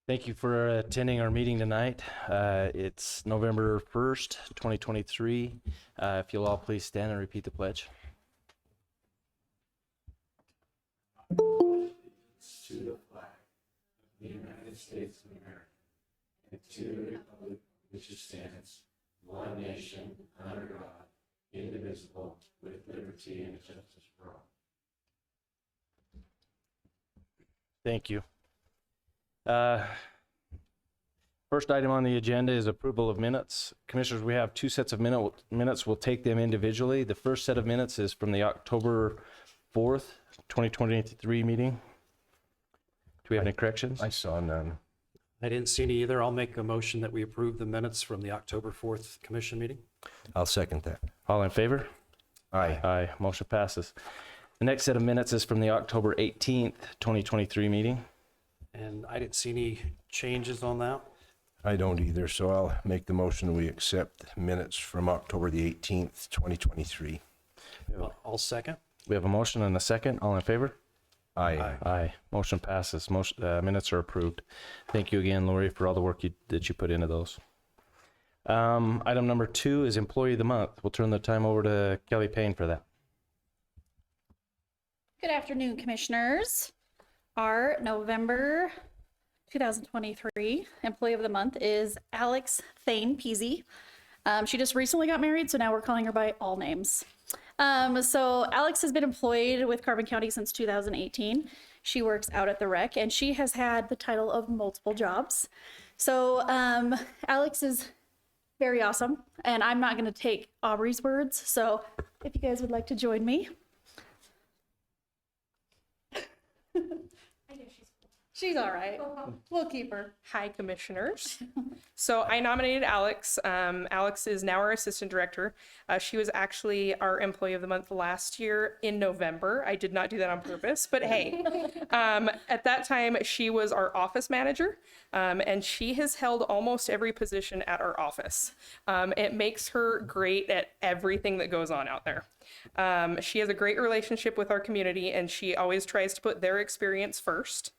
Thank you for attending our meeting tonight. It's November 1st, 2023. If you'll all please stand and repeat the pledge. To the flag of the United States of America and to the republic which stands, one nation, under God, indivisible, with liberty and justice for all. Thank you. First item on the agenda is approval of minutes. Commissioners, we have two sets of minutes. We'll take them individually. The first set of minutes is from the October 4th, 2023 meeting. Do we have any corrections? I saw none. I didn't see any either. I'll make a motion that we approve the minutes from the October 4th commission meeting. I'll second that. All in favor? Aye. Aye. Motion passes. The next set of minutes is from the October 18th, 2023 meeting. And I didn't see any changes on that. I don't either, so I'll make the motion we accept minutes from October the 18th, 2023. I'll second. We have a motion and a second. All in favor? Aye. Aye. Motion passes. Minutes are approved. Thank you again, Lori, for all the work that you put into those. Item number 2 is Employee of the Month. We'll turn the time over to Kelly Payne for that. Good afternoon, Commissioners. Our November 2023 Employee of the Month is Alex Thane Peasy. She just recently got married, so now we're calling her by all names. So Alex has been employed with Carbon County since 2018. She works out at the rec, and she has had the title of multiple jobs. So Alex is very awesome, and I'm not going to take Aubrey's words, so if you guys would like to join me. She's all right. We'll keep her. Hi, Commissioners. So I nominated Alex. Alex is now our Assistant Director. She was actually our Employee of the Month last year in November. I did not do that on purpose, but hey. At that time, she was our Office Manager, and she has held almost every position at our office. It makes her great at everything that goes on out there. She has a great relationship with our community, and she always tries to put their experience first.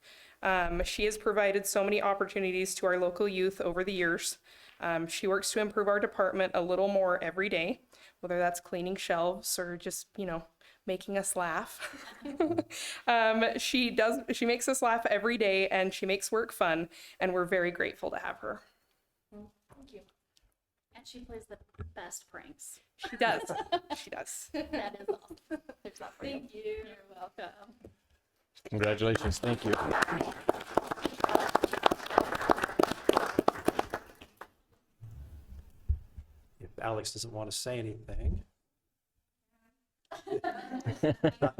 She has provided so many opportunities to our local youth over the years. She works to improve our department a little more every day, whether that's cleaning shelves or just, making us laugh. She makes us laugh every day, and she makes work fun, and we're very grateful to have her. Thank you. And she plays the best pranks. She does. She does. That is all. There's that for you. Thank you. You're welcome. Congratulations. Thank you. If Alex doesn't want to say anything.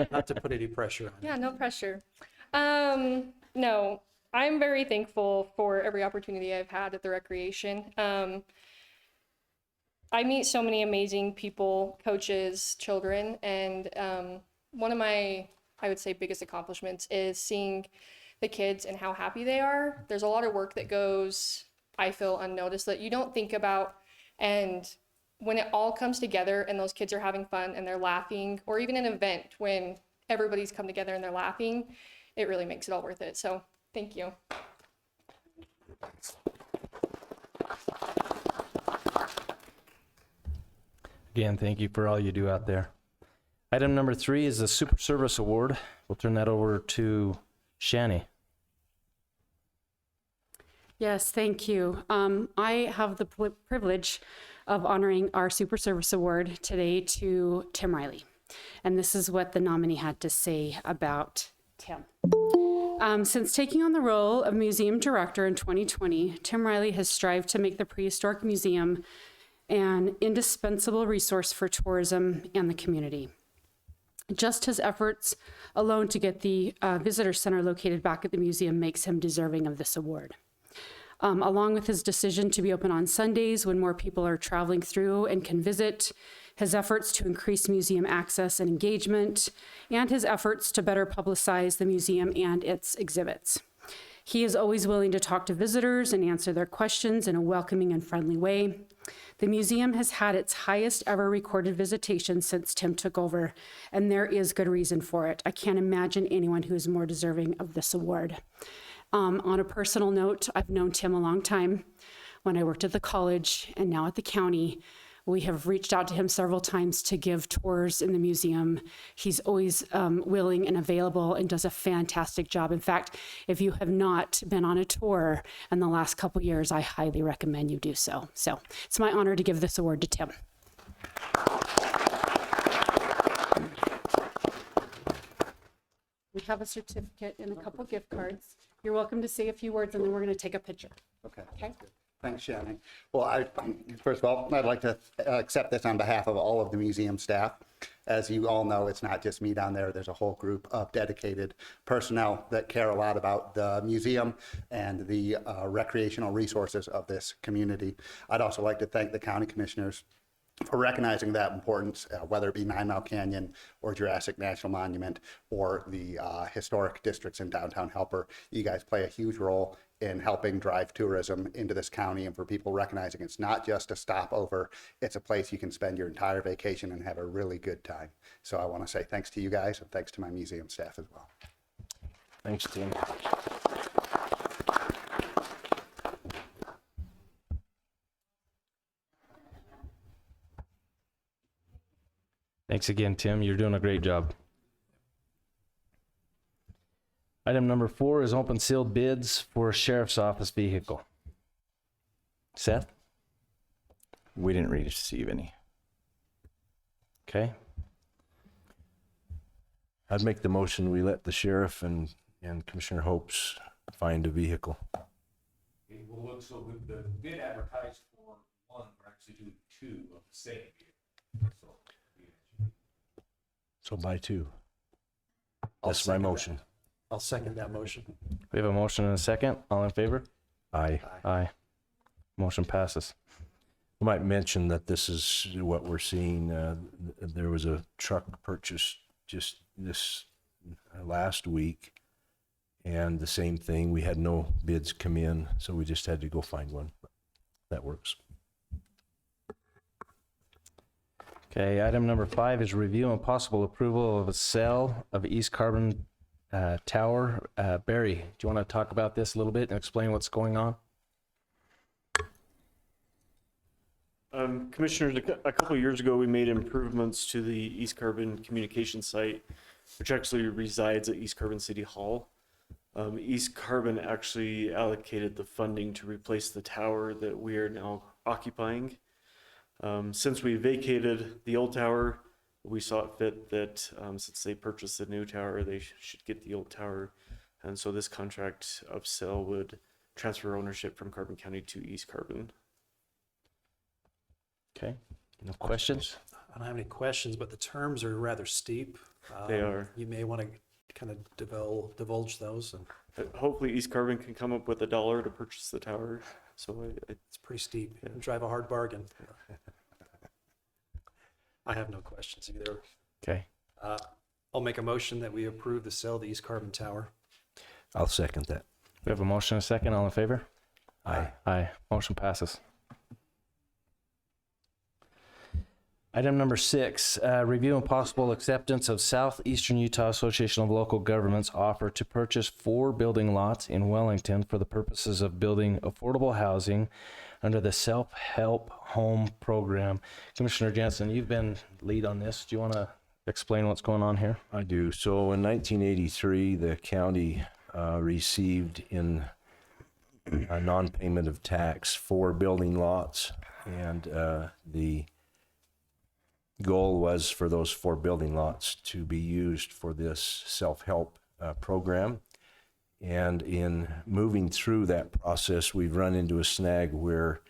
Not to put any pressure on you. Yeah, no pressure. No, I'm very thankful for every opportunity I've had at the recreation. I meet so many amazing people, coaches, children, and one of my, I would say, biggest accomplishments is seeing the kids and how happy they are. There's a lot of work that goes, I feel, unnoticed that you don't think about, and when it all comes together and those kids are having fun and they're laughing, or even an event when everybody's come together and they're laughing, it really makes it all worth it. So thank you. Again, thank you for all you do out there. Item number 3 is the Super Service Award. We'll turn that over to Shani. Yes, thank you. I have the privilege of honoring our Super Service Award today to Tim Riley. And this is what the nominee had to say about Tim. Since taking on the role of museum director in 2020, Tim Riley has strived to make the Prehistoric Museum an indispensable resource for tourism and the community. Just his efforts alone to get the visitor center located back at the museum makes him deserving of this award. Along with his decision to be open on Sundays when more people are traveling through and can visit, his efforts to increase museum access and engagement, and his efforts to better publicize the museum and its exhibits. He is always willing to talk to visitors and answer their questions in a welcoming and friendly way. The museum has had its highest ever recorded visitation since Tim took over, and there is good reason for it. I can't imagine anyone who is more deserving of this award. On a personal note, I've known Tim a long time. When I worked at the college and now at the county, we have reached out to him several times to give tours in the museum. He's always willing and available and does a fantastic job. In fact, if you have not been on a tour in the last couple years, I highly recommend you do so. So it's my honor to give this award to Tim. We have a certificate and a couple gift cards. You're welcome to say a few words and then we're going to take a picture. Okay. Okay? Thanks, Shannon. Well, first of all, I'd like to accept this on behalf of all of the museum staff. As you all know, it's not just me down there. There's a whole group of dedicated personnel that care a lot about the museum and the recreational resources of this community. I'd also like to thank the county commissioners for recognizing that importance, whether it be 9 Mile Canyon or Jurassic National Monument or the historic districts in downtown Helper. You guys play a huge role in helping drive tourism into this county, and for people recognizing it's not just a stopover, it's a place you can spend your entire vacation and have a really good time. So I want to say thanks to you guys and thanks to my museum staff as well. Thanks, Tim. Thanks again, Tim. You're doing a great job. Item number 4 is open sealed bids for sheriff's office vehicle. Seth? We didn't receive any. Okay. I'd make the motion, we let the sheriff and Commissioner Hopes find a vehicle. Okay, well, look, so the bid advertised for one, we're actually doing 2 of the same vehicle. So buy 2. I'll That's my second that. motion. I'll second that motion. We have a motion and a second. All in favor? Aye. Aye. Motion passes. I might mention that this is what we're seeing. There was a truck purchased just this last week, and the same thing. We had no bids come in, so we just had to go find one. That works. Okay, item number 5 is review and possible approval of a sale of East Carbon Tower. Barry, do you want to talk about this a little bit and explain what's going on? Commissioners, a couple of years ago, we made improvements to the East Carbon communication site, which actually resides at East Carbon City Hall. East Carbon actually allocated the funding to replace the tower that we are now occupying. Since we vacated the old tower, we saw it fit that since they purchased the new tower, they should get the old tower. And so this contract of sale would transfer ownership from Carbon County to East Carbon. Okay, no questions? I don't have any questions, but the terms are rather steep. They are. You may want to kind of divulge those. And Hopefully East Carbon can come up with $1 to purchase the tower. So it's pretty steep. You drive a hard bargain. I have no questions either. Okay. I'll make a motion that we approve the sale of the East Carbon Tower. I'll second that. We have a motion and a second. All in favor? Aye. Aye. Motion passes. Item number 6, review and possible acceptance of Southeastern Utah Association of Local Governments offer to purchase 4 building lots in Wellington for the purposes of building affordable housing under the Self-Help Home Program. Commissioner Jensen, you've been lead on this. Do you want to explain what's going on here? I do. So in 1983, the county received in a non-payment of tax 4 building lots, and the goal was for those 4 building lots to be used for this self-help program. And in moving through that process, we've run into a snag where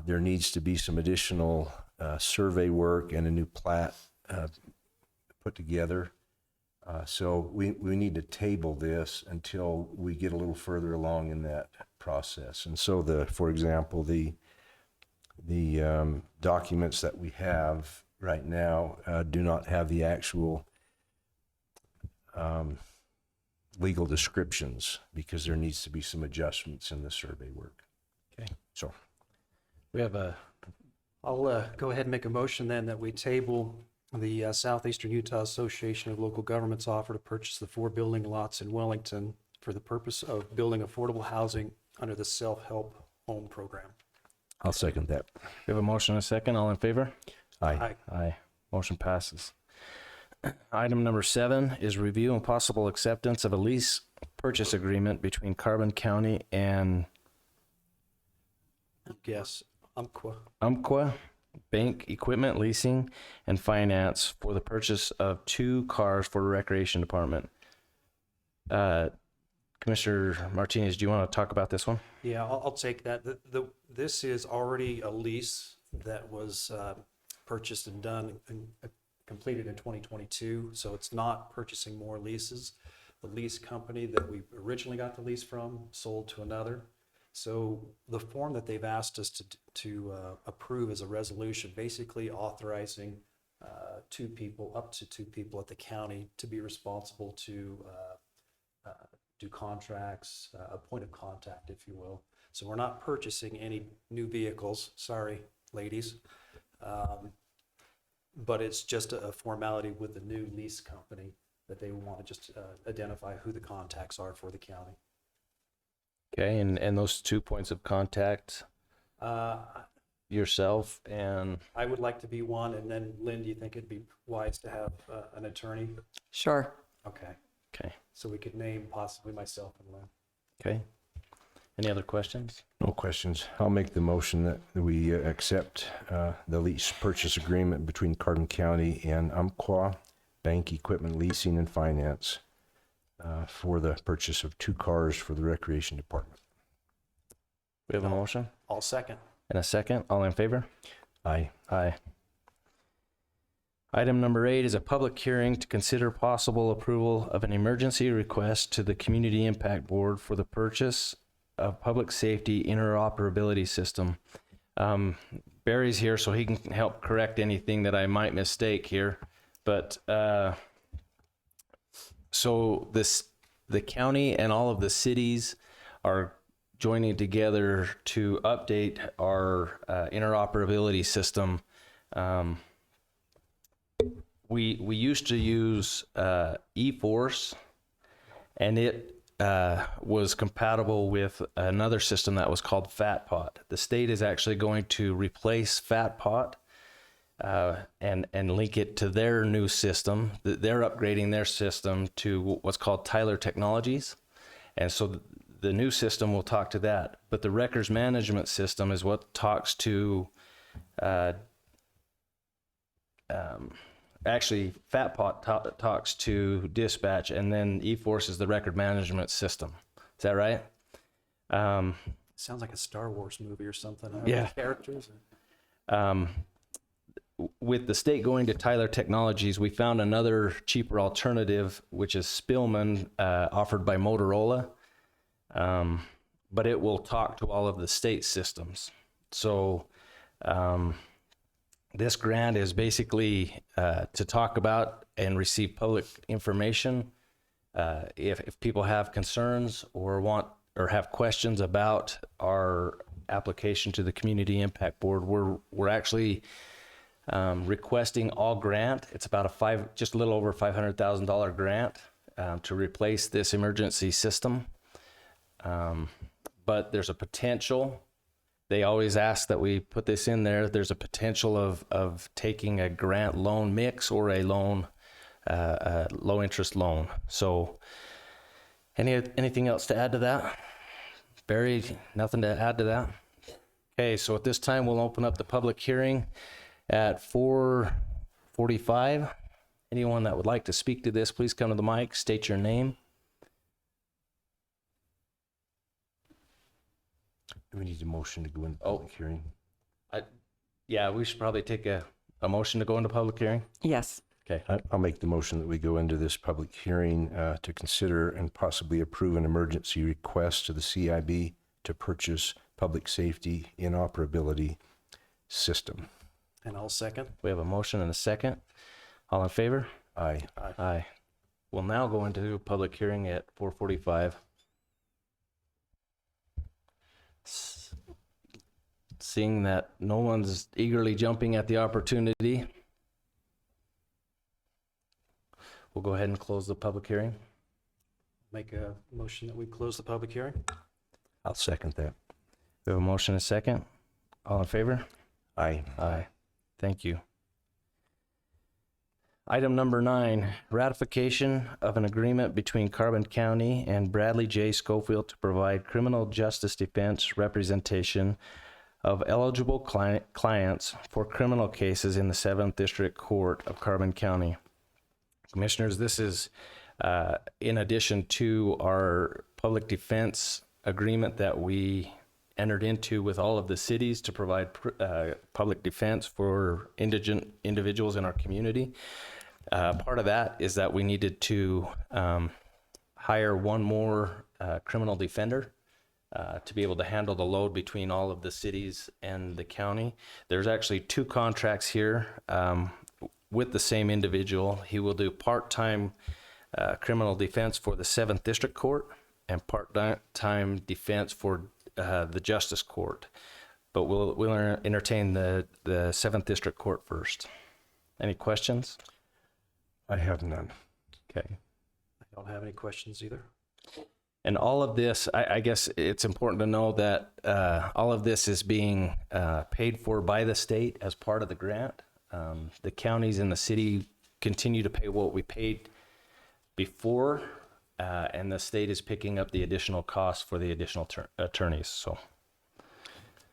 there needs to be some additional survey work and a new plat put together. So we need to table this until we get a little further along in that process. And so for example, the documents that we have right now do not have the actual legal descriptions because there needs to be some adjustments in the survey work. Okay. So We have I'll go ahead and make a motion then that we table the Southeastern Utah Association of Local Governments offer to purchase the 4 building lots in Wellington for the purpose of building affordable housing under the self-help home program. I'll second that. We have a motion and a second. All in favor? Aye. Aye. Motion passes. Item number 7 is review and possible acceptance of a lease purchase agreement between Carbon County and Yes, Umpqua. Umpqua Bank Equipment Leasing and Finance for the purchase of 2 cars for the Recreation Department. Commissioner Martinez, do you want to talk about this one? Yeah, I'll take that. This is already a lease that was purchased and done and completed in 2022, so it's not purchasing more leases. The lease company that we originally got the lease from sold to another. So the form that they've asked us to approve is a resolution, basically authorizing 2 people, up to 2 people at the county to be responsible to do contracts, a point of contact, if you will. So we're not purchasing any new vehicles, sorry, ladies. But it's just a formality with the new lease company that they want to just identify who the contacts are for the county. Okay, and those 2 points of contact, yourself and, I would like to be one, and then Lynn, do you think it'd be wise to have an attorney? Sure. Okay, okay, so we could name possibly myself and Lynn. okay. Any other questions? No questions. I'll make the motion that we accept the lease purchase agreement between Carbon County and Umpqua Bank Equipment Leasing and Finance for the purchase of 2 cars for the Recreation Department. We have a motion I'll second. and a second. All in favor? Aye. Aye. Item number 8 is a public hearing to consider possible approval of an emergency request to the Community Impact Board for the purchase of public safety interoperability system. Barry's here, so he can help correct anything that I might mistake here. But so the county and all of the cities are joining together to update our interoperability system. We used to use eForce, and it was compatible with another system that was called FATPOT. The state is actually going to replace FATPOT and link it to their new system. They're upgrading their system to what's called Tyler Technologies. And so the new system will talk to that. But the records management system is what talks to, actually FATPOT talks to dispatch, and then eForce is the record management system. Is that right? Sounds like a Star Wars movie or something. Yeah. Characters. With the state going to Tyler Technologies, we found another cheaper alternative, which is Spillman, offered by Motorola. But it will talk to all of the state systems. So this grant is basically to talk about and receive public information. If people have concerns or have questions about our application to the Community Impact Board, we're actually requesting all grant. It's about just a little over $500,000 grant to replace this emergency system. But there's a potential. They always ask that we put this in there. There's a potential of taking a grant loan mix or a loan, low interest loan. So anything else to add to that? Barry, nothing to add to that? Okay, so at this time, we'll open up the public hearing at 4:45. Anyone that would like to speak to this, please come to the mic, state your name. We need a motion to go into public hearing. Yeah, we should probably take a motion to go into public hearing. Yes. Okay. I'll make the motion that we go into this public hearing to consider and possibly approve an emergency request to the CIB to purchase public safety interoperability system. And I'll second. We have a motion and a second. All in favor? Aye. Aye. We'll now go into public hearing at 4:45. Seeing that no one's eagerly jumping at the opportunity, we'll go ahead and close the public hearing. Make a motion that we close the public hearing. I'll second that. We have a motion and a second. All in favor? Aye. Aye. Thank you. Item number 9, ratification of an agreement between Carbon County and Bradley J. Schofield to provide criminal justice defense representation of eligible clients for criminal cases in the 7th District Court of Carbon County. Commissioners, this is in addition to our public defense agreement that we entered into with all of the cities to provide public defense for indigent individuals in our community. Part of that is that we needed to hire one more criminal defender to be able to handle the load between all of the cities and the county. There's actually 2 contracts here with the same individual. He will do part-time criminal defense for the 7th District Court and part-time defense for the Justice Court. But we'll entertain the 7th District Court first. Any questions? I have none. Okay. I don't have any questions either. And all of this, I guess it's important to know that all of this is being paid for by the state as part of the grant. The counties and the city continue to pay what we paid before, and the state is picking up the additional costs for the additional attorneys. So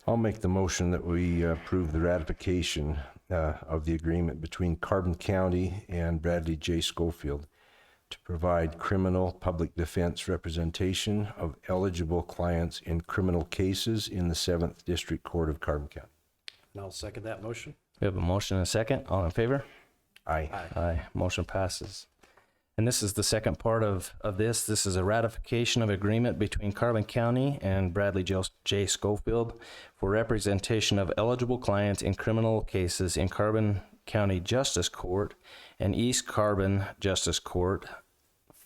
I'll make the motion that we approve the ratification of the agreement between Carbon County and Bradley J. Schofield to provide criminal public defense representation of eligible clients in criminal cases in the 7th District Court of Carbon County. And I'll second that motion. we have a motion and a second. All in favor? Aye. Aye. Motion passes. And this is the second part of this. This is a ratification of agreement between Carbon County and Bradley J. Schofield for representation of eligible clients in criminal cases in Carbon County Justice Court and East Carbon Justice Court,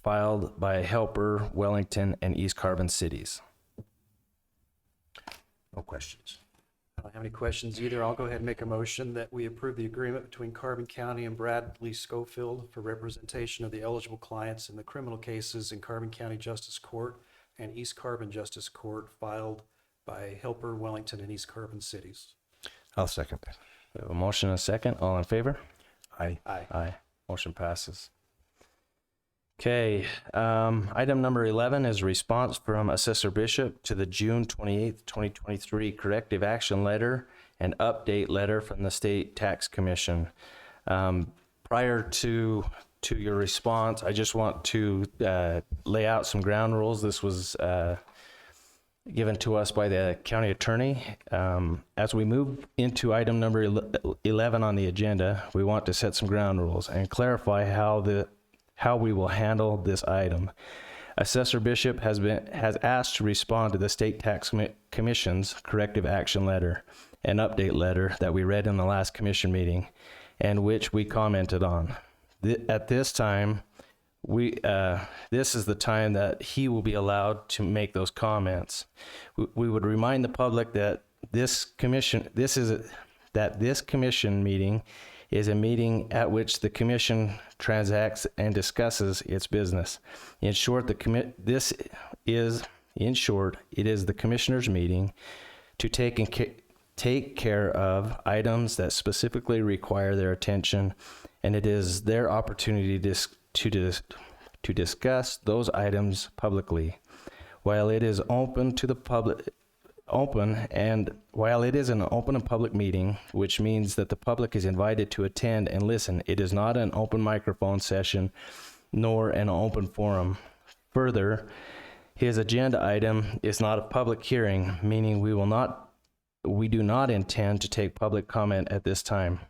filed by Helper, Wellington, and East Carbon cities. No questions. I don't have any questions either. I'll go ahead and make a motion that we approve the agreement between Carbon County and Bradley Schofield for representation of the eligible clients in the criminal cases in Carbon County Justice Court and East Carbon Justice Court, filed by Helper, Wellington, and East Carbon cities. I'll second that. We have a motion and a second. All in favor? Aye. Aye. Aye. Motion passes. Okay, item number 11 is response from Assessor Bishop to the June 28th, 2023 corrective action letter and update letter from the State Tax Commission. Prior to your response, I just want to lay out some ground rules. This was given to us by the county attorney. As we move into item number 11 on the agenda, we want to set some ground rules and clarify how we will handle this item. Assessor Bishop has asked to respond to the State Tax Commission's corrective action letter and update letter that we read in the last commission meeting, and which we commented on. At this time, this is the time that he will be allowed to make those comments. We would remind the public that this commission meeting is a meeting at which the commission transacts and discusses its business. In short, it is the commissioners' meeting to take care of items that specifically require their attention, and it is their opportunity to discuss those items publicly. While it is open to the public, while it is an open and public meeting, which means that the public is invited to attend and listen, it is not an open microphone session nor an open forum. Further, his agenda item is not a public hearing, meaning we do not intend to take public comment at this time.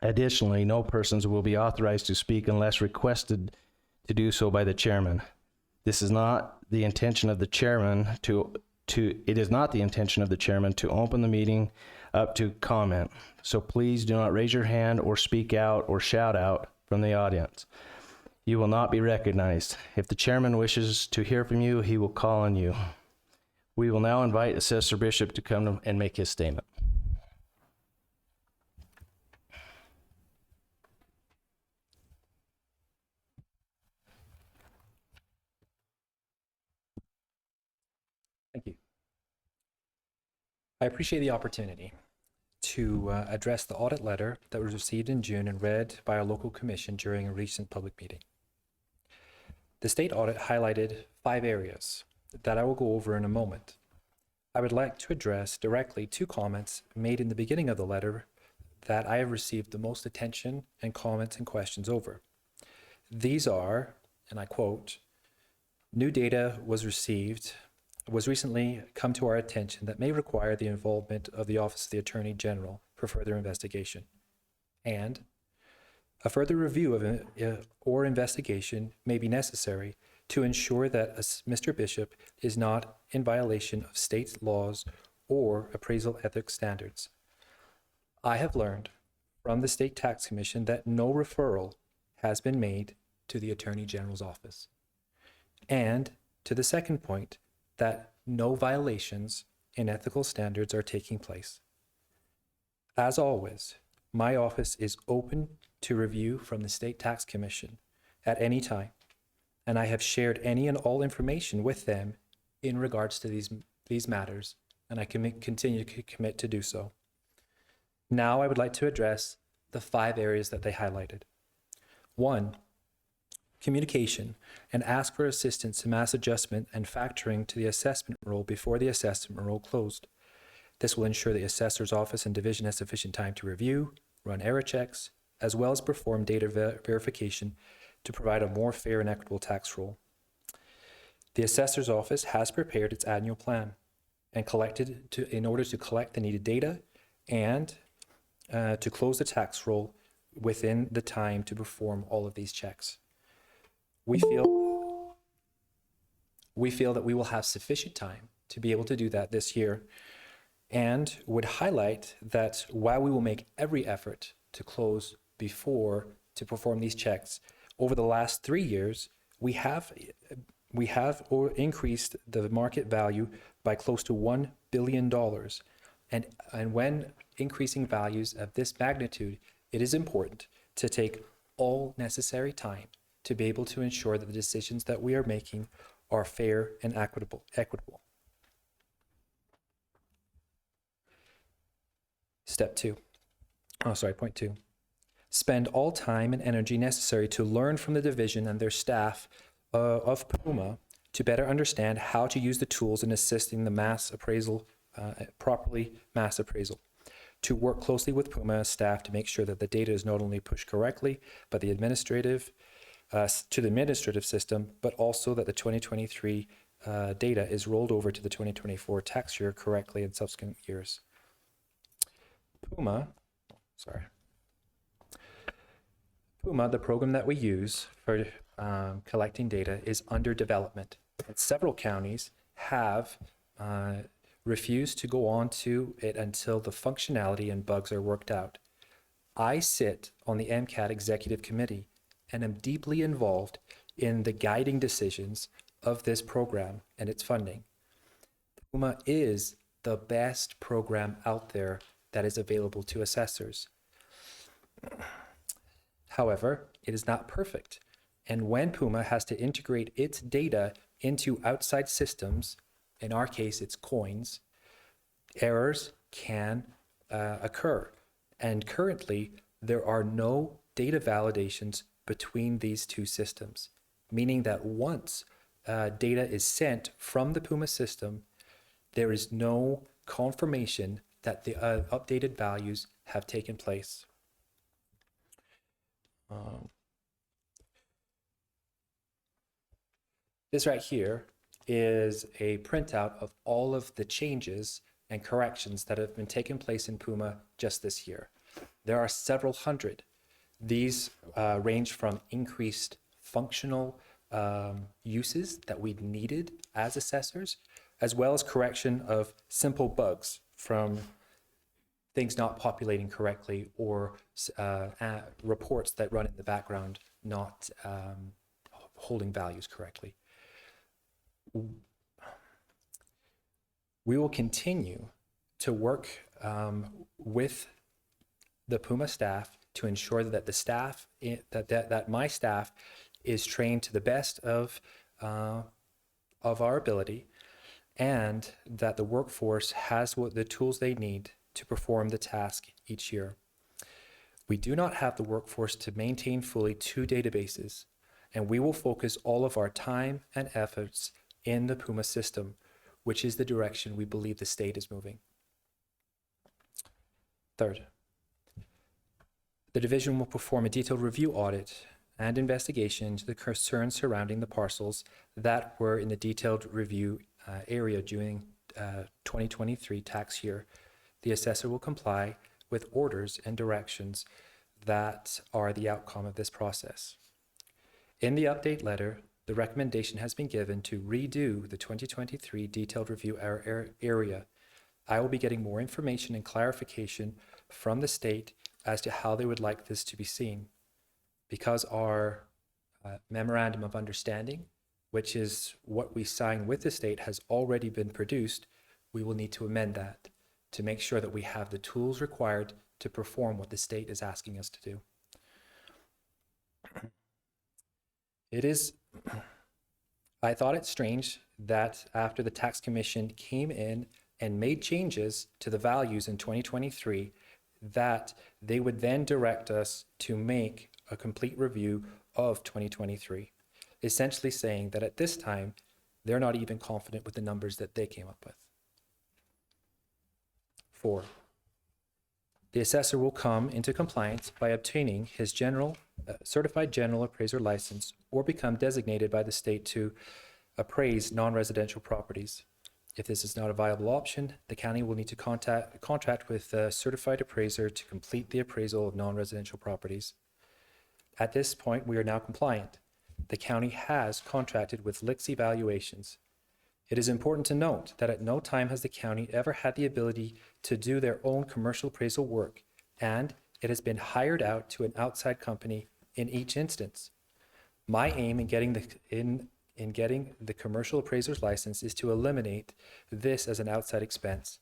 Additionally, no persons will be authorized to speak unless requested to do so by the chairman. This is not the intention of the chairman it is not the intention of the chairman to open the meeting up to comment. So please do not raise your hand or speak out or shout out from the audience. You will not be recognized. If the chairman wishes to hear from you, he will call on you. We will now invite Assessor Bishop to come and make his statement. I appreciate the opportunity to address the audit letter that was received in June and read by our local commission during a recent public meeting. The state audit highlighted 5 areas that I will go over in a moment. I would like to address directly 2 comments made in the beginning of the letter that I have received the most attention and comments and questions over. These are, and I quote, "New data was recently come to our attention that may require the involvement of the Office of the Attorney General for further investigation." And a further review of or investigation may be necessary to ensure that Mr. Bishop is not in violation of state laws or appraisal ethics standards. I have learned from the State Tax Commission that no referral has been made to the Attorney General's office. And to the second point, that no violations in ethical standards are taking place. As always, my office is open to review from the State Tax Commission at any time, and I have shared any and all information with them in regards to these matters, and I can continue to commit to do so. Now I would like to address the 5 areas that they highlighted. 1, communication, and ask for assistance to mass adjustment and factoring to the assessment roll before the assessment roll closed. This will ensure the assessor's office and division has sufficient time to review, run error checks, as well as perform data verification to provide a more fair and equitable tax roll. The assessor's office has prepared its annual plan and in order to collect the needed data and to close the tax roll within the time to perform all of these checks. We feel that we will have sufficient time to be able to do that this year, and would highlight that while we will make every effort to close before to perform these checks, over the last 3 years, we have increased the market value by close to $1 billion. And when increasing values of this magnitude, it is important to take all necessary time to be able to ensure that the decisions that we are making are fair and equitable. Point 2. Spend all time and energy necessary to learn from the division and their staff of PUMA to better understand how to use the tools in assisting the mass appraisal, to work closely with PUMA staff to make sure that the data is not only pushed correctly, but to the administrative system, but also that the 2023 data is rolled over to the 2024 tax year correctly in subsequent years. PUMA, the program that we use for collecting data, is under development. And several counties have refused to go on to it until the functionality and bugs are worked out. I sit on the MCAT Executive Committee and am deeply involved in the guiding decisions of this program and its funding. PUMA is the best program out there that is available to assessors. However, it is not perfect. And when PUMA has to integrate its data into outside systems, in our case, it's coins, errors can occur. And currently, there are no data validations between these 2 systems, meaning that once data is sent from the PUMA system, there is no confirmation that the updated values have taken place. This right here is a printout of all of the changes and corrections that have been taking place in PUMA just this year. There are several hundred. These range from increased functional uses that we needed as assessors, as well as correction of simple bugs from things not populating correctly or reports that run in the background not holding values correctly. We will continue to work with the PUMA staff to ensure that the staff, that my staff is trained to the best of our ability, and that the workforce has the tools they need to perform the task each year. We do not have the workforce to maintain fully 2 databases, and we will focus all of our time and efforts in the PUMA system, which is the direction we believe the state is moving. Third, the division will perform a detailed review audit and investigation into the concerns surrounding the parcels that were in the detailed review area during 2023 tax year. The assessor will comply with orders and directions that are the outcome of this process. In the update letter, the recommendation has been given to redo the 2023 detailed review area. I will be getting more information and clarification from the state as to how they would like this to be seen. Because our memorandum of understanding, which is what we signed with the state, has already been produced, we will need to amend that to make sure that we have the tools required to perform what the state is asking us to do. I thought it strange that after the tax commission came in and made changes to the values in 2023, that they would then direct us to make a complete review of 2023, essentially saying that at this time, they're not even confident with the numbers that they came up with. 4, the assessor will come into compliance by obtaining his certified general appraiser license or become designated by the state to appraise non-residential properties. If this is not a viable option, the county will need to contract with a certified appraiser to complete the appraisal of non-residential properties. At this point, we are now compliant. The county has contracted with Lix Evaluations. It is important to note that at no time has the county ever had the ability to do their own commercial appraisal work, and it has been hired out to an outside company in each instance. My aim in getting the commercial appraiser's license is to eliminate this as an outside expense.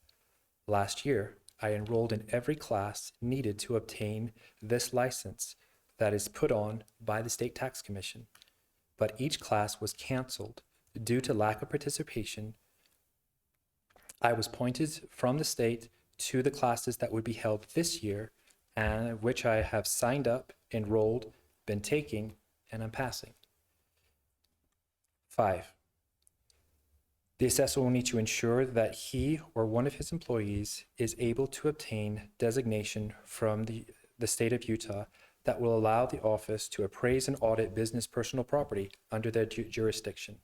Last year, I enrolled in every class needed to obtain this license that is put on by the State Tax Commission, but each class was canceled due to lack of participation. I was pointed from the state to the classes that would be held this year, and which I have signed up, enrolled, been taking, and I'm passing. 5, the assessor will need to ensure that he or one of his employees is able to obtain designation from the state of Utah that will allow the office to appraise and audit business personal property under their jurisdiction.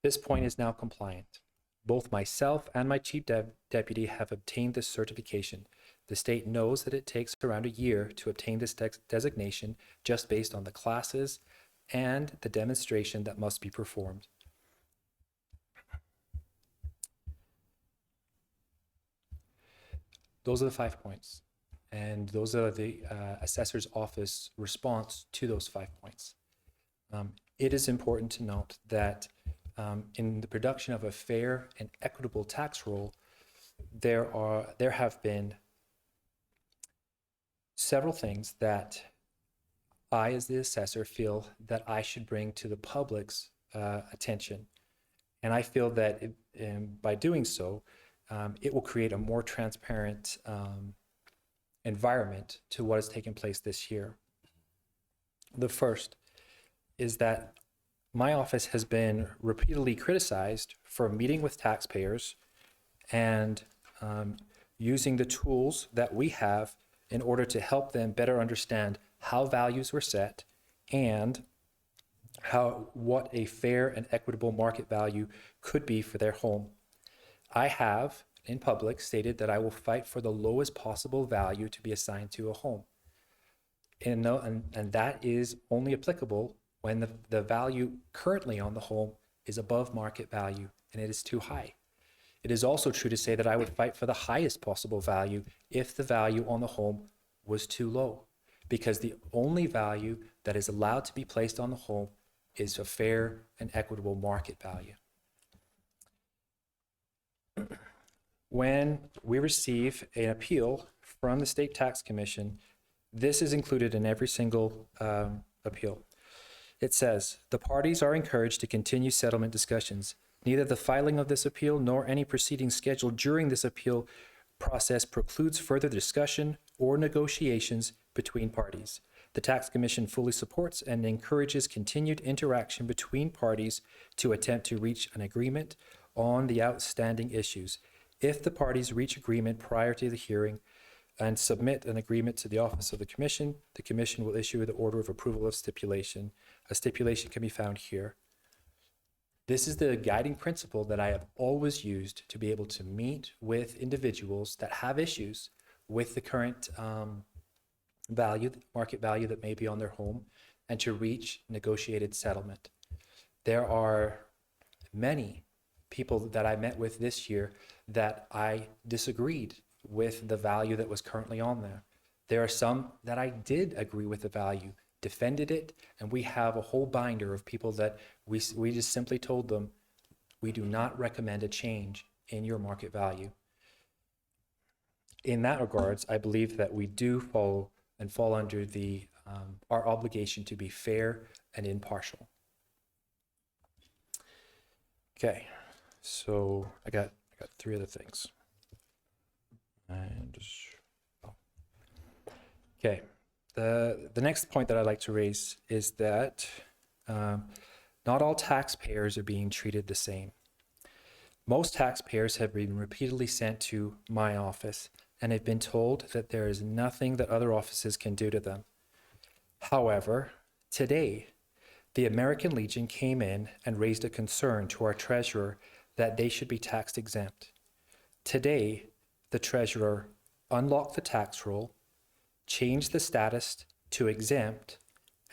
This point is now compliant. Both myself and my chief deputy have obtained this certification. The state knows that it takes around a year to obtain this designation just based on the classes and the demonstration that must be performed. Those are the 5 points, and those are the assessor's office response to those 5 points. It is important to note that in the production of a fair and equitable tax roll, there have been several things that I, as the assessor, feel that I should bring to the public's attention. And I feel that by doing so, it will create a more transparent environment to what has taken place this year. The first is that my office has been repeatedly criticized for meeting with taxpayers and using the tools that we have in order to help them better understand how values were set and what a fair and equitable market value could be for their home. I have, in public, stated that I will fight for the lowest possible value to be assigned to a home. And that is only applicable when the value currently on the home is above market value and it is too high. It is also true to say that I would fight for the highest possible value if the value on the home was too low, because the only value that is allowed to be placed on the home is a fair and equitable market value. When we receive an appeal from the State Tax Commission, this is included in every single appeal. It says, "The parties are encouraged to continue settlement discussions. Neither the filing of this appeal nor any proceedings scheduled during this appeal process precludes further discussion or negotiations between parties. The Tax Commission fully supports and encourages continued interaction between parties to attempt to reach an agreement on the outstanding issues. If the parties reach agreement prior to the hearing and submit an agreement to the Office of the Commission will issue the order of approval of stipulation. A stipulation can be found here." This is the guiding principle that I have always used to be able to meet with individuals that have issues with the current market value that may be on their home, and to reach negotiated settlement. There are many people that I met with this year that I disagreed with the value that was currently on there. There are some that I did agree with the value, defended it, and we have a whole binder of people that we just simply told them, we do not recommend a change in your market value. In that regards, I believe that we do fall under the our obligation to be fair and impartial. Okay, so I got 3 other things. And okay, the next point that I'd like to raise is that not all taxpayers are being treated the same. Most taxpayers have been repeatedly sent to my office and have been told that there is nothing that other offices can do to them. However, today, the American Legion came in and raised a concern to our treasurer that they should be tax exempt. Today, the treasurer unlocked the tax roll, changed the status to exempt,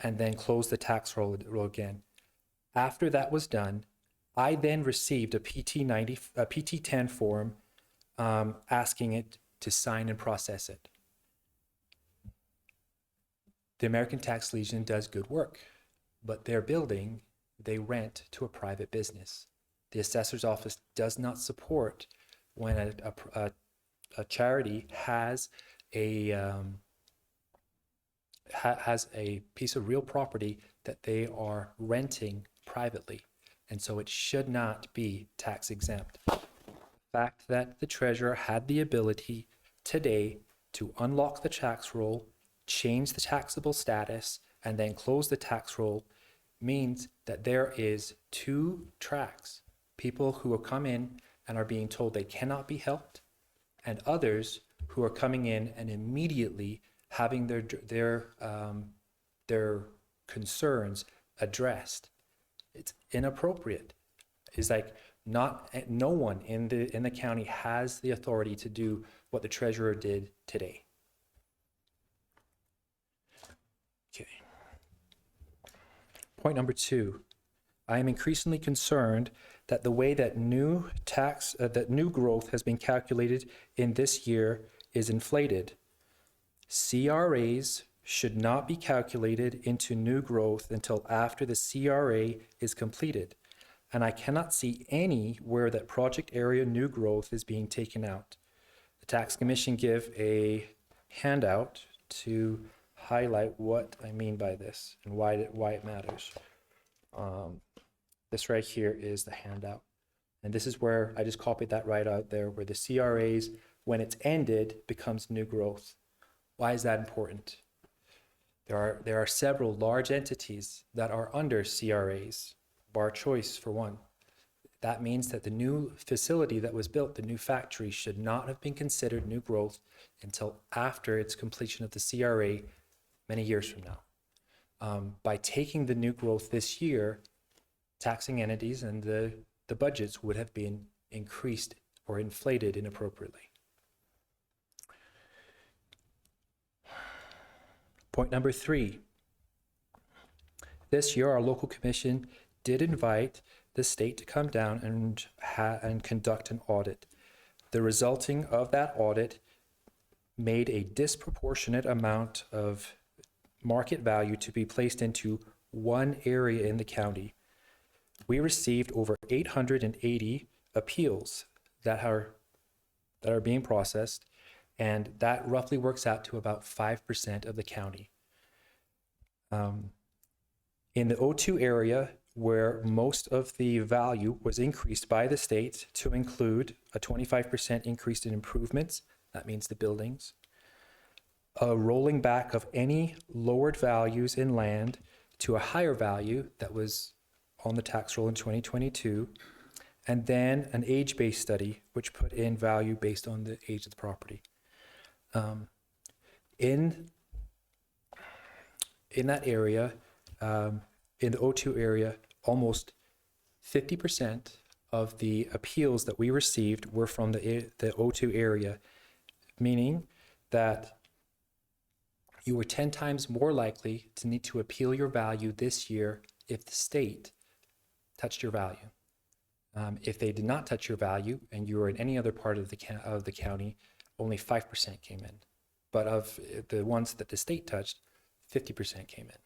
and then closed the tax roll again. After that was done, I then received a PT10 form asking it to sign and process it. The American Tax Legion does good work, but their building, they rent to a private business. The assessor's office does not support when a charity has a piece of real property that they are renting privately, and so it should not be tax exempt. The fact that the treasurer had the ability today to unlock the tax roll, change the taxable status, and then close the tax roll means that there is 2 tracks: people who have come in and are being told they cannot be helped, and others who are coming in and immediately having their concerns addressed. It's inappropriate. It's like no one in the county has the authority to do what the treasurer did today. Okay. Point number 2. I am increasingly concerned that the way that new growth has been calculated in this year is inflated. CRAs should not be calculated into new growth until after the CRA is completed, and I cannot see anywhere that project area new growth is being taken out. The Tax Commission give a handout to highlight what I mean by this and why it matters. This right here is the handout, and this is where I just copied that right out there, where the CRAs, when it's ended, becomes new growth. Why is that important? There are several large entities that are under CRAs, Bar Choice for one. That means that the new facility that was built, the new factory, should not have been considered new growth until after its completion of the CRA many years from now. By taking the new growth this year, taxing entities and the budgets would have been increased or inflated inappropriately. Point number 3. This year, our local commission did invite the state to come down and conduct an audit. The resulting of that audit made a disproportionate amount of market value to be placed into one area in the county. We received over 880 appeals that are being processed, and that roughly works out to about 5% of the county. In the O2 area, where most of the value was increased by the state to include a 25% increase in improvements, that means the buildings, a rolling back of any lowered values in land to a higher value that was on the tax roll in 2022, and then an age-based study, which put in value based on the age of the property. In that area, in the O2 area, almost 50% of the appeals that we received were from the O2 area, meaning that you were 10 times more likely to need to appeal your value this year if the state touched your value. If they did not touch your value and you were in any other part of the county, only 5% came in. But of the ones that the state touched, 50% came in.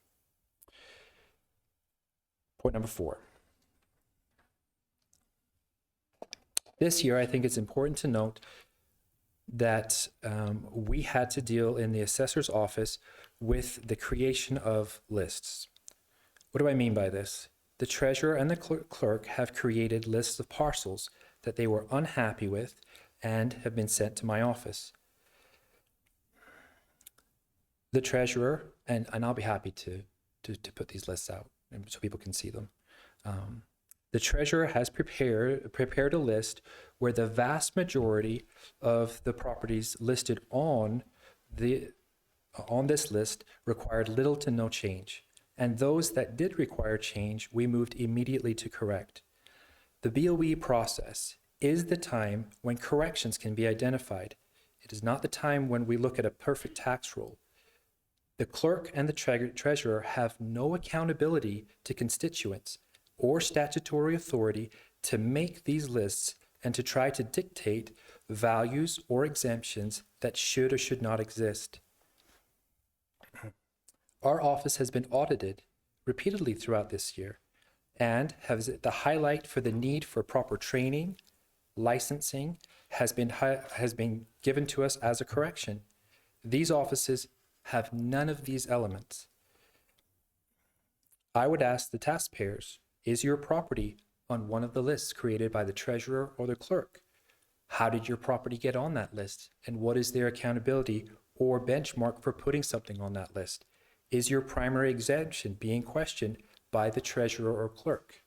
Point number 4. This year, I think it's important to note that we had to deal in the assessor's office with the creation of lists. What do I mean by this? The treasurer and the clerk have created lists of parcels that they were unhappy with and have been sent to my office. The treasurer, and I'll be happy to put these lists out so people can see them. The treasurer has prepared a list where the vast majority of the properties listed on this list required little to no change. And those that did require change, we moved immediately to correct. The BOE process is the time when corrections can be identified. It is not the time when we look at a perfect tax roll. The clerk and the treasurer have no accountability to constituents or statutory authority to make these lists and to try to dictate values or exemptions that should or should not exist. Our office has been audited repeatedly throughout this year and has the highlight for the need for proper training, licensing has been given to us as a correction. These offices have none of these elements. I would ask the taxpayers, is your property on one of the lists created by the treasurer or the clerk? How did your property get on that list? And what is their accountability or benchmark for putting something on that list? Is your primary exemption being questioned by the treasurer or clerk?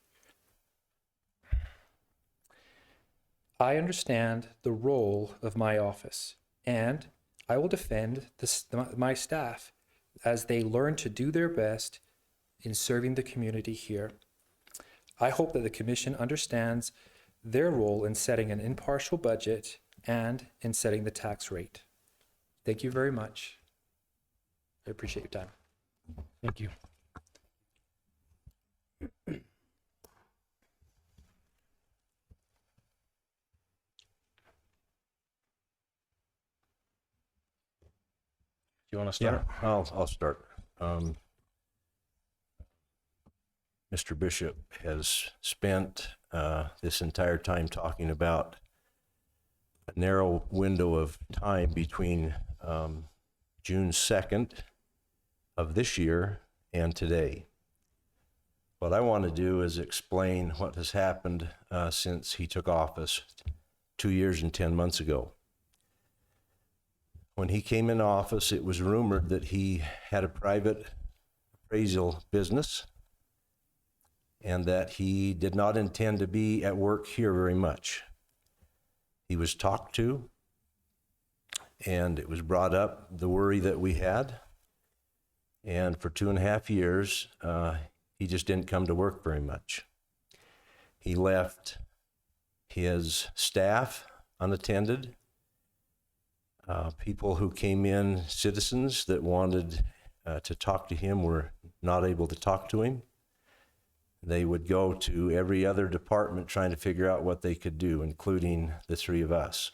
I understand the role of my office, and I will defend my staff as they learn to do their best in serving the community here. I hope that the Commission understands their role in setting an impartial budget and in setting the tax rate. Thank you very much. I appreciate your time. Thank you. Do you want to start? Yeah, I'll start. Mr. Bishop has spent this entire time talking about a narrow window of time between June 2nd of this year and today. What I want to do is explain what has happened since he took office 2 years and 10 months ago. When he came in office, it was rumored that he had a private appraisal business and that he did not intend to be at work here very much. He was talked to, and it was brought up, the worry that we had. And for 2.5 years, he just didn't come to work very much. He left his staff unattended. People who came in, citizens that wanted to talk to him, were not able to talk to him. They would go to every other department trying to figure out what they could do, including the three of us.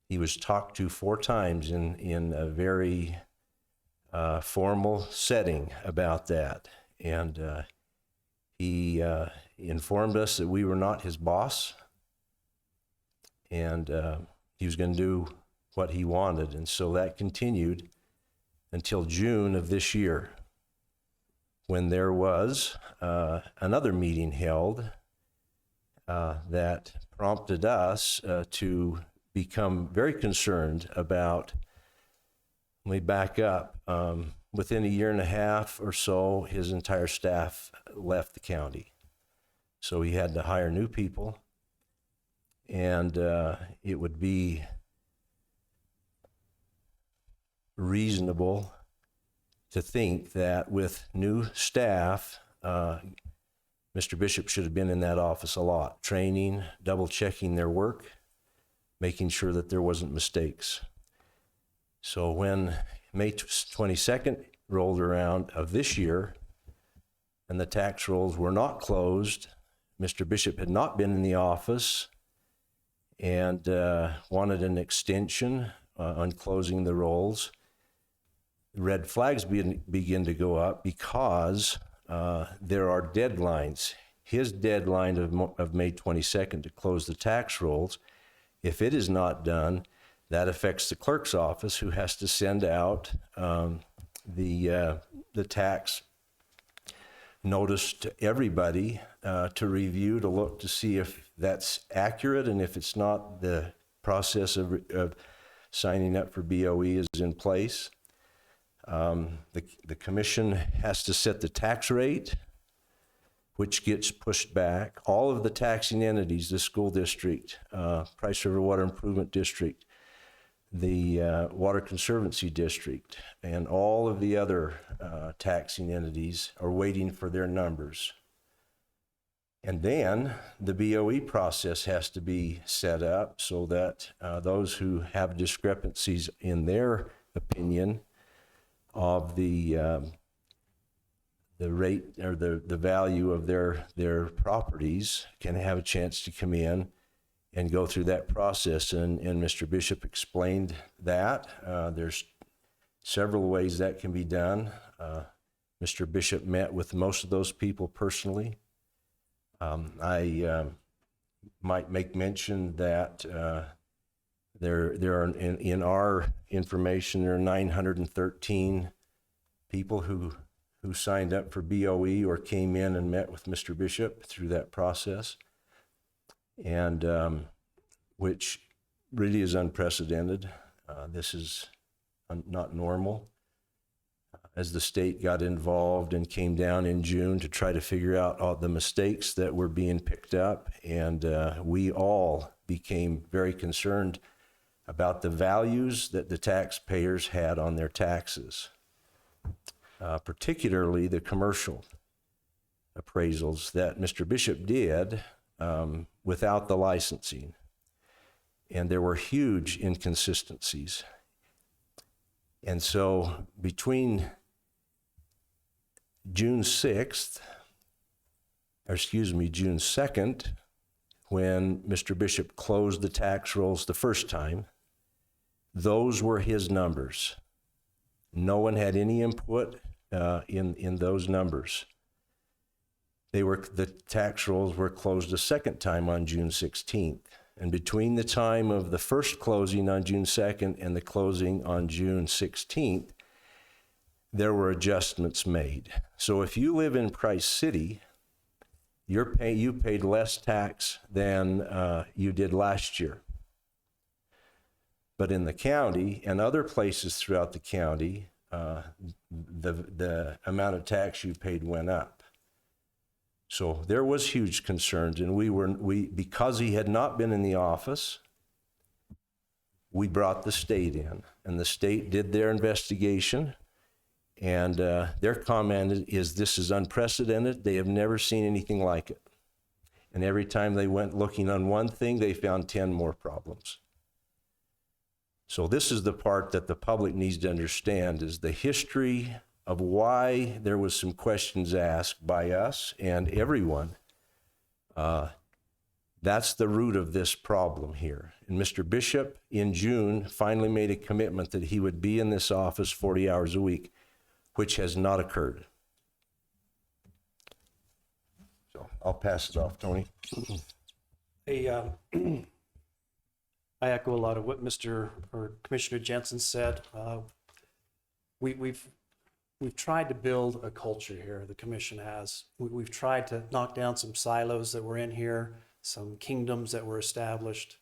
He was talked to 4 times in a very formal setting about that. And he informed us that we were not his boss, and he was going to do what he wanted. And so that continued until June of this year. when there was another meeting held that prompted us to become very concerned about, let me back up, within a year and a half or so, his entire staff left the county. So he had to hire new people, and it would be reasonable to think that with new staff, Mr. Bishop should have been in that office a lot, training, double checking their work, making sure that there wasn't mistakes. So when May 22nd rolled around of this year and the tax rolls were not closed, Mr. Bishop had not been in the office and wanted an extension on closing the rolls, red flags begin to go up because there are deadlines. His deadline of May 22nd to close the tax rolls, if it is not done, that affects the clerk's office, who has to send out the tax notice to everybody to review, to look to see if that's accurate, and if it's not, the process of signing up for BOE is in place. The commission has to set the tax rate, which gets pushed back. All of the taxing entities, the school district, Price River Water Improvement District, the Water Conservancy District, and all of the other taxing entities are waiting for their numbers. And then the BOE process has to be set up so that those who have discrepancies in their opinion of the rate or the value of their properties can have a chance to come in and go through that process. And Mr. Bishop explained that. There's several ways that can be done. Mr. Bishop met with most of those people personally. I might make mention that there are, in our information, there are 913 people who signed up for BOE or came in and met with Mr. Bishop through that process, and which really is unprecedented. This is not normal. As the state got involved and came down in June to try to figure out all the mistakes that were being picked up, and we all became very concerned about the values that the taxpayers had on their taxes, particularly the commercial appraisals that Mr. Bishop did without the licensing. And there were huge inconsistencies. And so between June 2nd, when Mr. Bishop closed the tax rolls the first time, those were his numbers. No one had any input in those numbers. The tax rolls were closed a second time on June 16th. And between the time of the first closing on June 2nd and the closing on June 16th, there were adjustments made. So if you live in Price City, you paid less tax than you did last year. But in the county and other places throughout the county, the amount of tax you paid went up. So there was huge concerns, and we because he had not been in the office, we brought the state in, and the state did their investigation, and their comment is this is unprecedented. They have never seen anything like it. And every time they went looking on one thing, they found 10 more problems. So this is the part that the public needs to understand, is the history of why there was some questions asked by us and everyone. That's the root of this problem here. And Mr. Bishop, in June, finally made a commitment that he would be in this office 40 hours a week, which has not occurred. So I'll pass it off, Tony. I echo a lot of what Commissioner Jensen said. We we've tried to build a culture here, the commission has. We've tried to knock down some silos that were in here, some kingdoms that were established.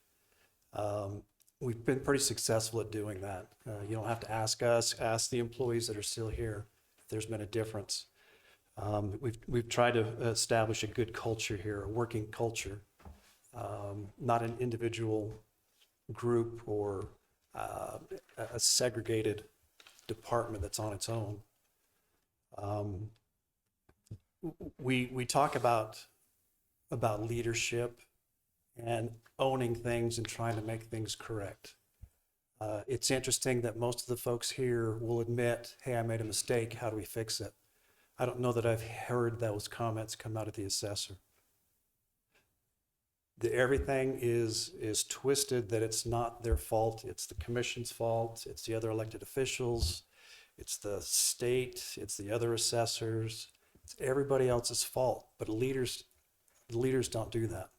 We've been pretty successful at doing that. You don't have to ask us, ask the employees that are still here if there's been a difference. We've tried to establish a good culture here, a working culture, not an individual group or a segregated department that's on its own. We talk about leadership and owning things and trying to make things correct. It's interesting that most of the folks here will admit, hey, I made a mistake, how do we fix it? I don't know that I've heard those comments come out of the assessor. Everything is twisted, that it's not their fault, it's the commission's fault, it's the other elected officials, it's the state, it's the other assessors, it's everybody else's fault. But leaders don't do that.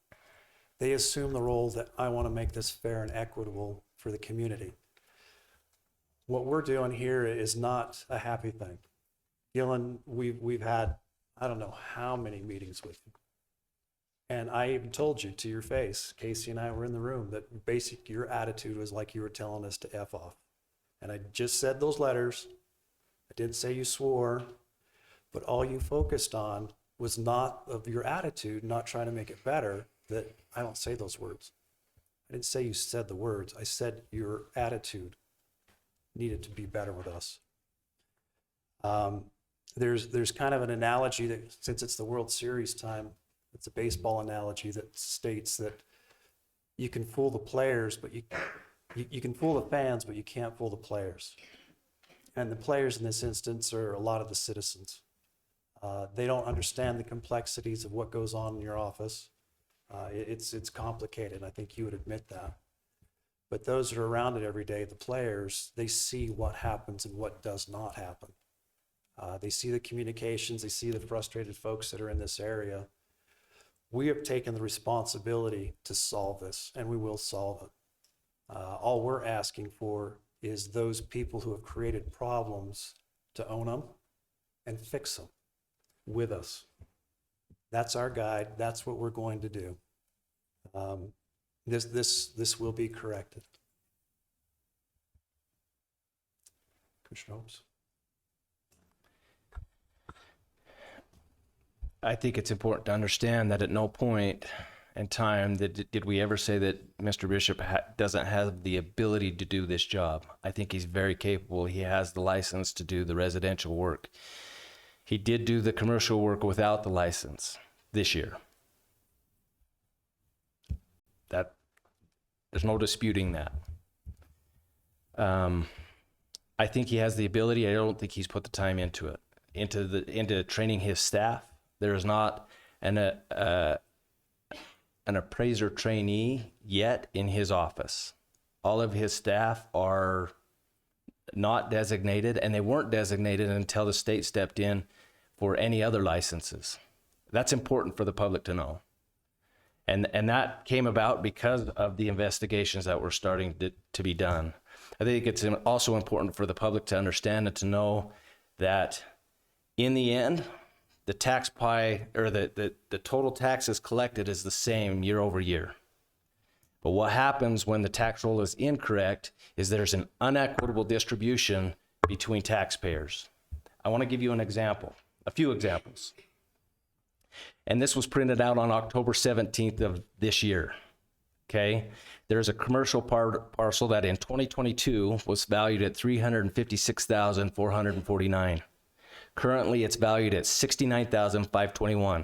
They assume the role that I want to make this fair and equitable for the community. What we're doing here is not a happy thing. Gillen, we've had, I don't know how many meetings with you. And I even told you to your face, Casey and I were in the room, that basic your attitude was like you were telling us to F off. And I just said those letters. I didn't say you swore, but all you focused on was not of your attitude, not trying to make it better, that I don't say those words. I didn't say you said the words. I said your attitude needed to be better with us. There's kind of an analogy that, since it's the World Series time, it's a baseball analogy that states that you can fool the players, but you can fool the fans, but you can't fool the players. And the players in this instance are a lot of the citizens. They don't understand the complexities of what goes on in your office. It's complicated. I think you would admit that. But those that are around it every day, the players, they see what happens and what does not happen. They see the communications, they see the frustrated folks that are in this area. We have taken the responsibility to solve this, and we will solve it. All we're asking for is those people who have created problems to own them and fix them with us. That's our guide. That's what we're going to do. This will be corrected. Commissioner Holmes. I think it's important to understand that at no point in time did we ever say that Mr. Bishop doesn't have the ability to do this job. I think he's very capable. He has the license to do the residential work. He did do the commercial work without the license this year. There's no disputing that. I think he has the ability. I don't think he's put the time into it, into training his staff. There is not an appraiser trainee yet in his office. All of his staff are not designated, and they weren't designated until the state stepped in for any other licenses. That's important for the public to know. And that came about because of the investigations that were starting to be done. I think it's also important for the public to understand and to know that in the end, the tax pie, or the total taxes collected, is the same year over year. But what happens when the tax roll is incorrect is there's an unequitable distribution between taxpayers. I want to give you an example, a few examples. And this was printed out on October 17th of this year. Okay, there's a commercial parcel that in 2022 was valued at $356,449. Currently, it's valued at $69,521.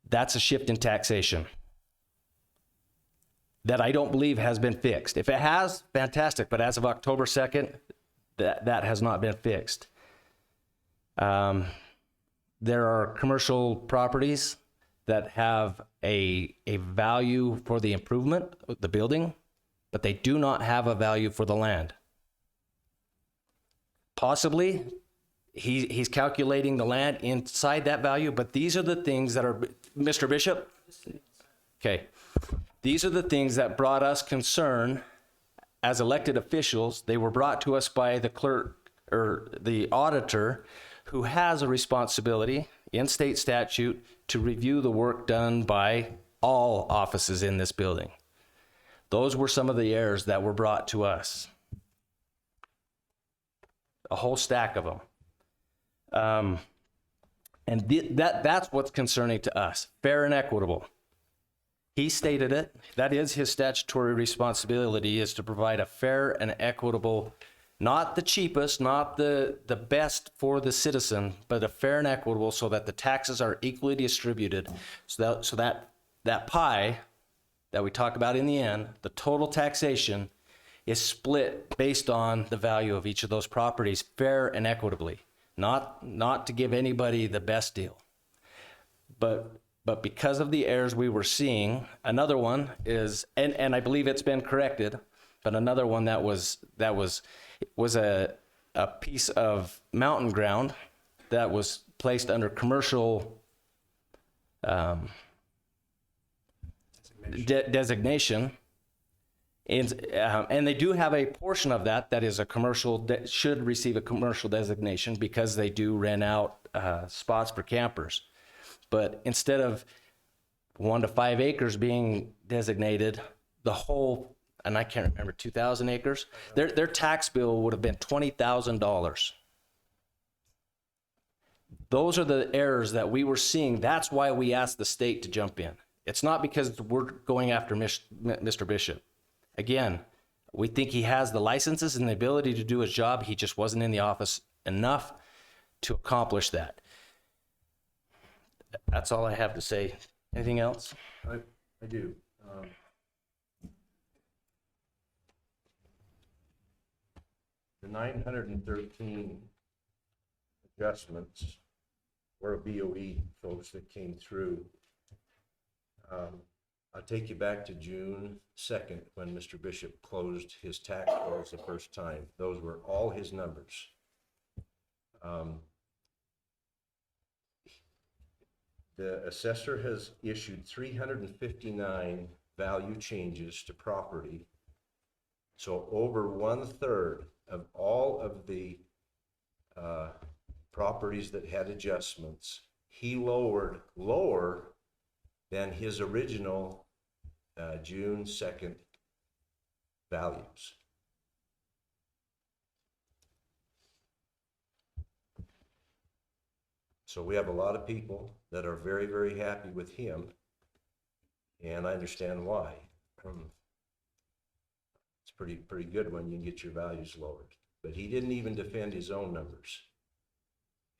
That's a shift in taxation that I don't believe has been fixed. If it has, fantastic. But as of October 2nd, that has not been fixed. There are commercial properties that have a value for the improvement of the building, but they do not have a value for the land. Possibly, he's calculating the land inside that value, but these are the things that are, Mr. Bishop? Okay. These are the things that brought us concern as elected officials. They were brought to us by the clerk, or the auditor, who has a responsibility in state statute to review the work done by all offices in this building. Those were some of the errors that were brought to us. A whole stack of them. That's what's concerning to us, fair and equitable. He stated it. That is his statutory responsibility, is to provide a fair and equitable, not the cheapest, not the best for the citizen, but a fair and equitable so that the taxes are equally distributed, so that pie that we talk about in the end, the total taxation, is split based on the value of each of those properties, fair and equitably, not to give anybody the best deal. But because of the errors we were seeing, another one is, and I believe it's been corrected, but another one that was a piece of mountain ground that was placed under commercial designation. And they do have a portion of that is a commercial, should receive a commercial designation because they do rent out spots for campers. But instead of 1 to 5 acres being designated, the whole, and I can't remember, 2,000 acres, their tax bill would have been $20,000. Those are the errors that we were seeing. That's why we asked the state to jump in. It's not because we're going after Mr. Bishop. Again, we think he has the licenses and the ability to do his job. He just wasn't in the office enough to accomplish that. That's all I have to say. Anything else? I do. The 913 adjustments were BOE folks that came through. I'll take you back to June 2nd when Mr. Bishop closed his tax rolls the first time. Those were all his numbers. The assessor has issued 359 value changes to property. So over 1/3 of all of the properties that had adjustments, he lower than his original June 2nd values. So we have a lot of people that are very, very happy with him, and I understand why. It's pretty good when you can get your values lowered. But he didn't even defend his own numbers.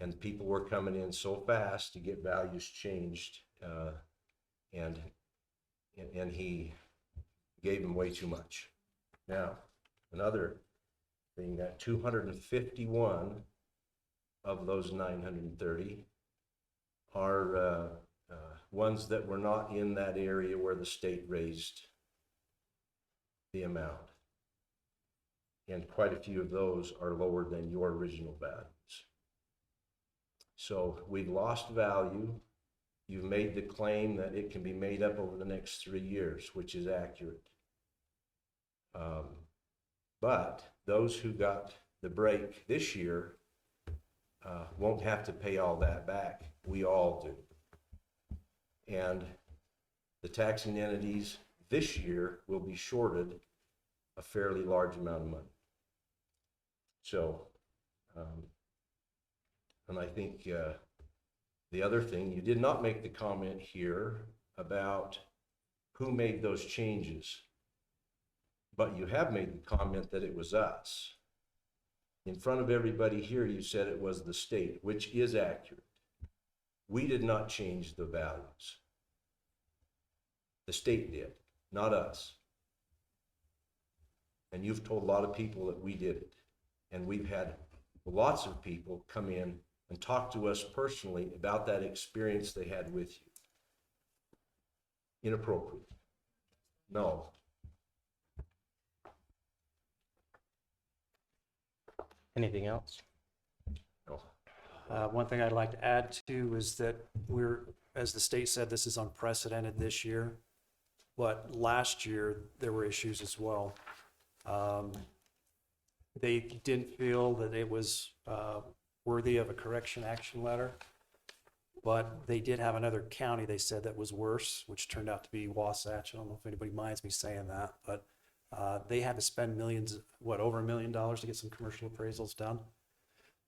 And people were coming in so fast to get values changed, and he gave them way too much. Now, another thing, that 251 of those 930 are ones that were not in that area where the state raised the amount. And quite a few of those are lower than your original values. So we've lost value. You've made the claim that it can be made up over the next 3 years, which is accurate. But those who got the break this year won't have to pay all that back. We all do. And the taxing entities this year will be shorted a fairly large amount of money. So, and I think the other thing, you did not make the comment here about who made those changes, but you have made the comment that it was us. In front of everybody here, you said it was the state, which is accurate. We did not change the values. The state did, not us. And you've told a lot of people that we did it. And we've had lots of people come in and talk to us personally about that experience they had with you. Inappropriate. No. Anything else? No. One thing I'd like to add to is that as the state said, this is unprecedented this year, but last year there were issues as well. they didn't feel that it was worthy of a correction action letter. But they did have another county, they said, that was worse, which turned out to be Wasatch. I don't know if anybody minds me saying that, but they had to spend millions, over $1 million to get some commercial appraisals done.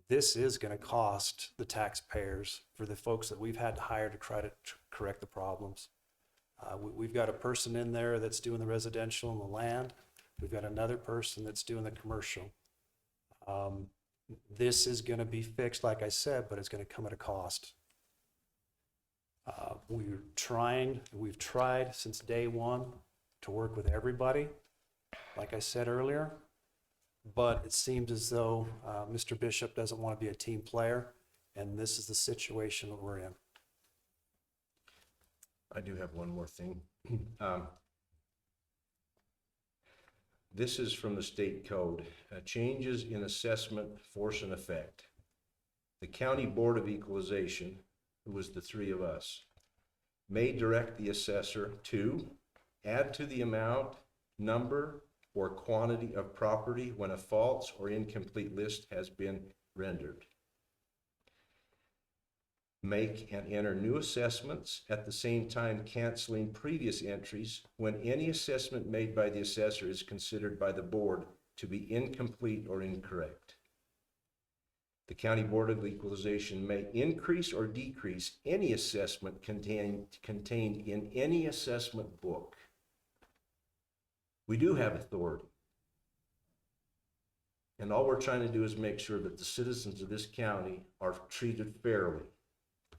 This is going to cost the taxpayers for the folks that we've had to hire to try to correct the problems. We've got a person in there that's doing the residential and the land. We've got another person that's doing the commercial. This is going to be fixed, like I said, but it's going to come at a cost. We've tried since day one to work with everybody, like I said earlier, but it seems as though Mr. Bishop doesn't want to be a team player, and this is the situation that we're in. I do have one more thing. This is from the state code. Changes in assessment force and effect. The County Board of Equalization, who was the three of us, may direct the assessor to add to the amount, number, or quantity of property when a false or incomplete list has been rendered. Make and enter new assessments, at the same time canceling previous entries when any assessment made by the assessor is considered by the board to be incomplete or incorrect. The County Board of Equalization may increase or decrease any assessment contained in any assessment book. We do have authority. And all we're trying to do is make sure that the citizens of this county are treated fairly.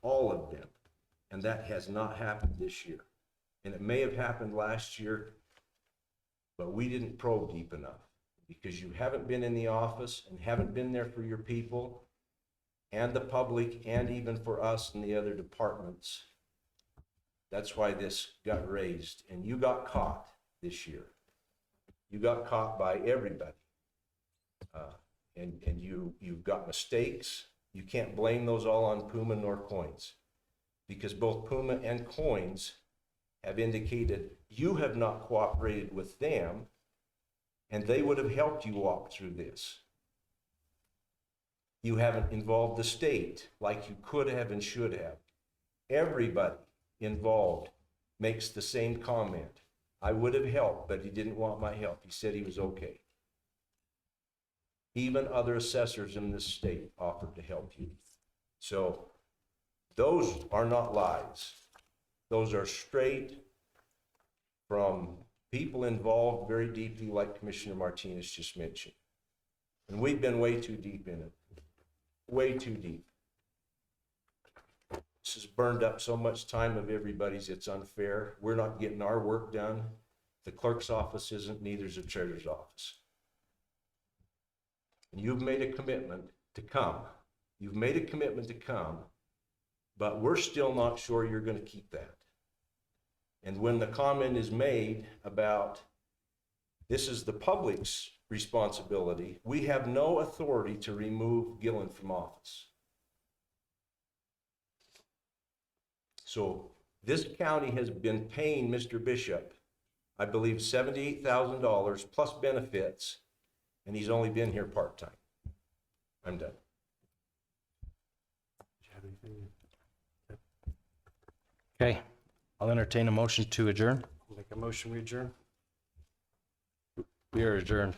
All of them. And that has not happened this year. And it may have happened last year, but we didn't probe deep enough because you haven't been in the office and haven't been there for your people and the public and even for us and the other departments. That's why this got raised. And you got caught this year. You got caught by everybody. And you've got mistakes. You can't blame those all on Puma nor Coins, because both Puma and Coins have indicated you have not cooperated with them, and they would have helped you walk through this. You haven't involved the state like you could have and should have. Everybody involved makes the same comment. I would have helped, but he didn't want my help. He said he was okay. Even other assessors in this state offered to help you. So those are not lies. Those are straight from people involved very deeply, like Commissioner Martinez just mentioned. And we've been way too deep in it. Way too deep. This has burned up so much time of everybody's, it's unfair. We're not getting our work done. The clerk's office isn't, neither is the treasurer's office. And you've made a commitment to come. You've made a commitment to come, but we're still not sure you're going to keep that. And when the comment is made about this is the public's responsibility, we have no authority to remove Gillen from office. So this county has been paying Mr. Bishop, I believe, $78,000 plus benefits, and he's only been here part-time. I'm done. Do you have anything? Okay, I'll entertain a motion to adjourn. Make a motion, we adjourn. We are adjourned.